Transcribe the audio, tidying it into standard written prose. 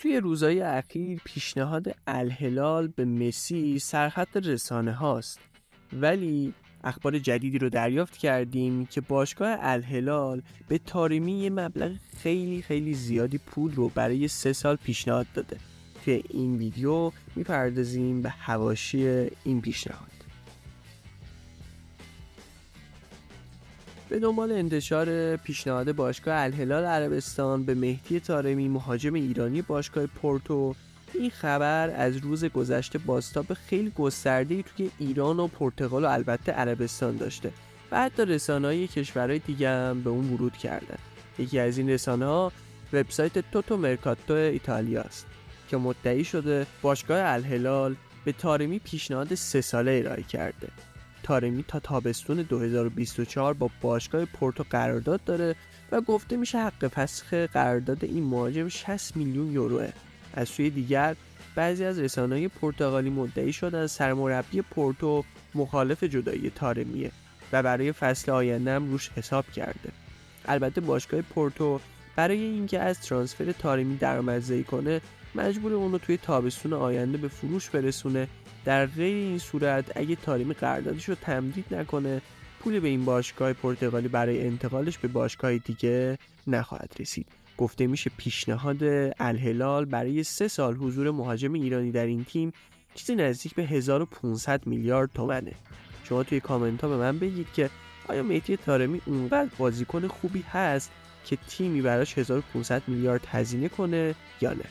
توی روزهای اخیر پیشنهاد الهلال به مسی سرخط رسانه هاست، ولی اخبار جدیدی رو دریافت کردیم که باشگاه الهلال به طارمی یه مبلغ خیلی زیادی پول رو برای 3 سال پیشنهاد داده. توی این ویدیو میپردازیم به حواشی این پیشنهاد. به دنبال انتشار پیشنهاد باشگاه الهلال عربستان به مهدی طارمی مهاجم ایرانی باشگاه پورتو، این خبر از روز گذشته بازتاب خیلی گسترده‌ای توی ایران و پرتغال و البته عربستان داشته و حتی رسانه‌های کشورهای دیگه هم به اون ورود کردن. یکی از این رسانه‌ها وبسایت توتو مرکاتو ایتالیا است که مدعی شده باشگاه الهلال به طارمی پیشنهاد 3 ساله ارائه کرده. طارمی تا تابستون 2024 با باشگاه پورتو قرارداد داره و گفته میشه حق فسخ قرارداد این مهاجم 60 میلیون یوروه. از سوی دیگر بعضی از رسانه‌های پرتغالی مدعی شدن سرمربی پورتو مخالف جدایی طارمیه و برای فصل آینده هم روش حساب کرده. البته باشگاه پورتو برای اینکه از ترانسفر طارمی درآمدزایی کنه مجبور اونو توی تابستون آینده به فروش برسونه. در غیر این صورت اگه طارمی قراردادش رو تمدید نکنه پولی به این باشگاه پرتغالی برای انتقالش به باشگاه دیگه نخواهد رسید. گفته میشه پیشنهاد الهلال برای 3 سال حضور مهاجم ایرانی در این تیم چیزی نزدیک به 1500 میلیارد تومنه. شما توی کامنت ها به من بگید که آیا مهدی طارمی اونقدر بازیکن خوبی هست که تیمی براش 1500 میلیارد هزینه کنه یا نه؟